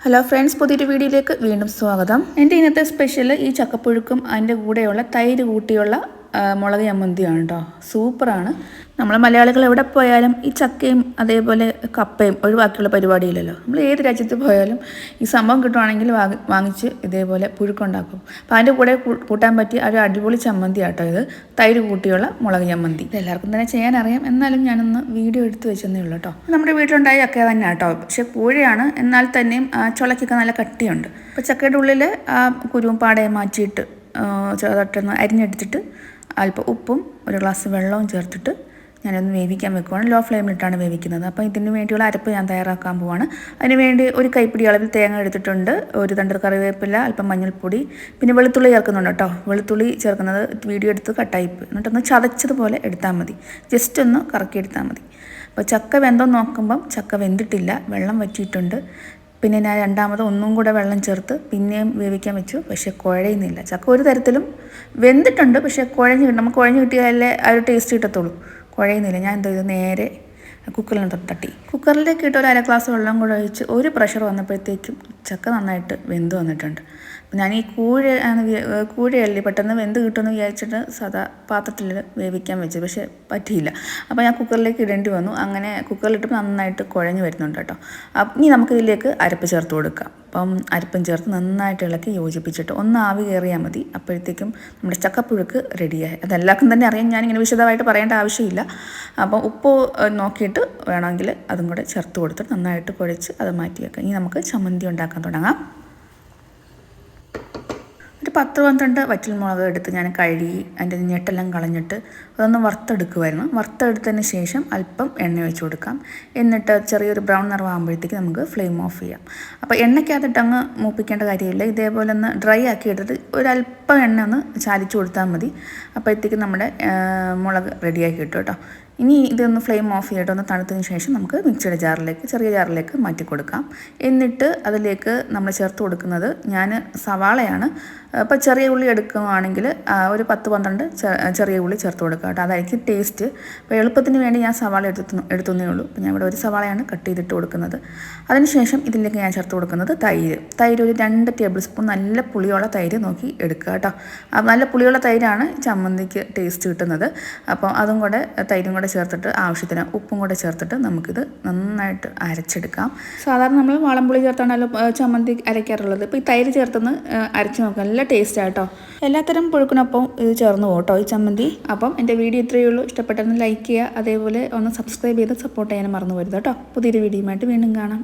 Hello friends, പുതിയൊരു വീഡിയോയിലേക്ക് വീണ്ടും സ്വാഗതം. എൻ്റെ ഇന്നത്തെ സ്പെഷ്യൽ ഈ ചക്കപ്പുഴുക്കും അതിൻ്റെ കൂടെയുള്ള തൈര് കൂട്ടിയുള്ള മുളക് ചമ്മന്തിയാണ് കേട്ടോ. സൂപ്പറാണ്. നമ്മൾ മലയാളികൾ എവിടെ പോയാലും ഈ ചക്കയും അതേപോലെ കപ്പയും ഒഴിവാക്കിയുള്ള പരിപാടിയില്ലല്ലോ. നമ്മൾ ഏത് രാജ്യത്ത് പോയാലും ഈ സംഭവം കിട്ടുവാണെങ്കിൽ വാങ്ങിച്ച് ഇതേപോലെ പുഴുക്കുണ്ടാക്കും. അപ്പോൾ അതിൻ്റെ കൂടെ കൂട്ടാൻ പറ്റിയ ഒരു അടിപൊളി ചമ്മന്തി ആട്ടോ ഇത്, തൈര് കൂട്ടിയുള്ള മുളക് ചമ്മന്തി. എല്ലാവർക്കും തന്നെ ചെയ്യാൻ അറിയാം, എന്നാലും ഞാനൊന്ന് വീഡിയോ എടുത്ത് വെച്ചെന്നേ ഉള്ളൂ കേട്ടോ. നമ്മുടെ വീട്ടിലുണ്ടായ ചക്ക തന്നെ കേട്ടോ, പക്ഷേ പൂഴയാണ്, എന്നാൽ തന്നെയും ചുളക്കൊക്കെ നല്ല കട്ടിയുണ്ട്. അപ്പോൾ ചക്കയുടെ ഉള്ളിൽ ആ കുരുവും പാടയും മാറ്റിയിട്ട് ചെറുതൊട്ടൊന്ന് അരിഞ്ഞെടുത്തിട്ട് അല്പം ഉപ്പും ഒരു ഗ്ലാസ് വെള്ളവും ചേർത്തിട്ട് ഞാനൊന്ന് വേവിക്കാൻ വെക്കുവാണ്. ലോ ഫ്ലെയിമിലിട്ടാണ് വേവിക്കുന്നത്. അപ്പോൾ ഇതിന് വേണ്ടിയുള്ള അരപ്പ് ഞാൻ തയ്യാറാക്കാൻ പോവാണ്. അതിന് വേണ്ടി ഒരു കൈപ്പിടി അളവിൽ തേങ്ങ എടുത്തിട്ടുണ്ട്, ഒരു തണ്ട് കറിവേപ്പില, അല്പം മഞ്ഞൾപ്പൊടി, പിന്നെ വെളുത്തുള്ളി ചേർക്കുന്നുണ്ട് കേട്ടോ. വെളുത്തുള്ളി ചേർക്കുന്നത് വീഡിയോ എടുത്ത് കട്ടായിപ്പ്, എന്നിട്ടൊന്ന് ചതച്ചതുപോലെ എടുത്താൽ മതി, ജസ്റ്റ് ഒന്ന് കറക്കി എടുത്താൽ മതി. അപ്പോൾ ചക്ക വെന്തോ നോക്കുമ്പം ചക്ക വെന്തിട്ടില്ല, വെള്ളം വറ്റിയിട്ടുണ്ട്. പിന്നെ ഞാൻ രണ്ടാമത് ഒന്നും കൂടെ വെള്ളം ചേർത്ത് പിന്നെയും വേവിക്കാൻ വെച്ചു, പക്ഷേ കുഴയുന്നില്ല. ചക്ക ഒരു തരത്തിലും വെന്തിട്ടുണ്ട്, പക്ഷേ നമുക്ക് കുഴഞ്ഞ് കിട്ടിയാലേ ആ ഒരു ടേസ്റ്റ് കിട്ടത്തുള്ളൂ. കുഴയുന്നില്ല. ഞാൻ എന്തോ ഇത് നേരെ കുക്കറിൽ തട്ടി കുക്കറിലേക്ക് ഇട്ട് ഒരു അര ഗ്ലാസ് വെള്ളം കൂടെ ഒഴിച്ച് ഒരു പ്രഷർ വന്നപ്പോഴത്തേക്കും ചക്ക നന്നായിട്ട് വെന്ത് വന്നിട്ടുണ്ട്. ഞാൻ ഈ കൂഴയല്ലി പെട്ടെന്ന് വെന്ത് കിട്ടുമെന്ന് വിചാരിച്ചിട്ട് സാധാ പാത്രത്തിൽ വേവിക്കാൻ വെച്ചു, പക്ഷേ പറ്റിയില്ല. അപ്പോൾ ഞാൻ കുക്കറിലേക്ക് ഇടേണ്ടി വന്നു. അങ്ങനെ കുക്കറിലിട്ടപ്പോൾ നന്നായിട്ട് കുഴഞ്ഞ് വരുന്നുണ്ട് കേട്ടോ. ഇനി നമുക്കിതിലേക്ക് അരപ്പ് ചേർത്ത് കൊടുക്കാം. അപ്പം അരപ്പും ചേർത്ത് നന്നായിട്ട് ഇളക്കി യോജിപ്പിച്ചിട്ട് ഒന്ന് ആവി കയറിയാൽ മതി. അപ്പോഴത്തേക്കും നമ്മുടെ ചക്കപ്പുഴുക്ക് റെഡിയായി. അതെല്ലാവർക്കും തന്നെ അറിയാം, ഞാനിങ്ങനെ വിശദമായിട്ട് പറയേണ്ട ആവശ്യമില്ല. അപ്പോൾ ഉപ്പ് നോക്കിയിട്ട് വേണമെങ്കിൽ അതും കൂടെ ചേർത്ത് കൊടുത്തിട്ട് നന്നായിട്ട് കുഴച്ച് അത് മാറ്റി വെക്കാം. ഇനി നമുക്ക് ചമ്മന്തി ഉണ്ടാക്കാൻ തുടങ്ങാം. ഒരു 10-12 വറ്റൽമുളക് എടുത്ത് ഞാൻ കഴുകി അതിൻ്റെ ഞെട്ടെല്ലാം കളഞ്ഞിട്ട് അതൊന്ന് വറുത്തെടുക്കുമായിരുന്നു. വറുത്തെടുത്തതിന് ശേഷം അല്പം എണ്ണ ഒഴിച്ച് കൊടുക്കാം. എന്നിട്ട് ചെറിയൊരു ബ്രൗൺ നിറമാകുമ്പോഴത്തേക്ക് നമുക്ക് ഫ്ലെയിം ഓഫ് ചെയ്യാം. അപ്പോൾ എണ്ണയ്ക്കകത്തിട്ട് അങ്ങ് മൂപ്പിക്കേണ്ട കാര്യമില്ല. ഇതേപോലെ ഒന്ന് ഡ്രൈ ആക്കി എടുത്തിട്ട് ഒരല്പം എണ്ണ ഒന്ന് ചാലിച്ച് കൊടുത്താൽ മതി. അപ്പോഴത്തേക്ക് നമ്മുടെ മുളക് റെഡിയാക്കി കിട്ടും കേട്ടോ. ഇനി ഇതൊന്ന് ഫ്ലെയിം ഓഫ് ചെയ്തിട്ട് ഒന്ന് തണുത്തതിന് ശേഷം നമുക്ക് മിക്സിയുടെ ചെറിയ ജാറിലേക്ക് മാറ്റി കൊടുക്കാം. എന്നിട്ട് അതിലേക്ക് നമ്മൾ ചേർത്ത് കൊടുക്കുന്നത് ഞാൻ സവാളയാണ്. അപ്പോൾ ചെറിയ ഉള്ളി എടുക്കുകയാണെങ്കിൽ ഒരു 10-12 ചെറിയ ഉള്ളി ചേർത്ത് കൊടുക്കുക കേട്ടോ, അതായിരിക്കും ടേസ്റ്റ്. അപ്പോൾ എളുപ്പത്തിന് വേണ്ടി ഞാൻ സവാള എടുത്തുന്നേ ഉള്ളൂ. അപ്പോൾ ഞാൻ ഇവിടെ ഒരു സവാളയാണ് കട്ട് ചെയ്തിട്ട് കൊടുക്കുന്നത്. അതിനുശേഷം ഇതിലേക്ക് ഞാൻ ചേർത്ത് കൊടുക്കുന്നത് തൈര് ഒരു 2 ടേബിൾ സ്പൂൺ നല്ല പുളിയുള്ള തൈര് നോക്കി എടുക്കുക കേട്ടോ. നല്ല പുളിയുള്ള തൈരാണ് ചമ്മന്തിക്ക് ടേസ്റ്റ് കിട്ടുന്നത്. അപ്പോൾ അതും കൂടെ തൈരും കൂടെ ചേർത്തിട്ട് ആവശ്യത്തിന് ഉപ്പും കൂടെ ചേർത്തിട്ട് നമുക്കിത് നന്നായിട്ട് അരച്ചെടുക്കാം. സാധാരണ നമ്മൾ വാളംപുളി ചേർത്താണല്ലോ ചമ്മന്തി അരയ്ക്കാറുള്ളത്. ഇപ്പോൾ ഈ തൈര് ചേർത്തൊന്ന് അരച്ച് നോക്കാം, നല്ല ടേസ്റ്റ് ആട്ടോ. എല്ലാത്തരം പുഴുക്കിനൊപ്പം ഇത് ചേർന്ന് പോട്ടോ ഈ ചമ്മന്തി. അപ്പം എൻ്റെ വീഡിയോ ഇത്രയേ ഉള്ളൂ. ഇഷ്ടപ്പെട്ടെന്ന് ലൈക്ക് ചെയ്യുക, അതേപോലെ ഒന്ന് സബ്സ്ക്രൈബ് ചെയ്ത് സപ്പോർട്ട് ചെയ്യാനും മറന്നു പോരുത് കേട്ടോ. പുതിയൊരു വീഡിയോയുമായിട്ട് വീണ്ടും കാണാം.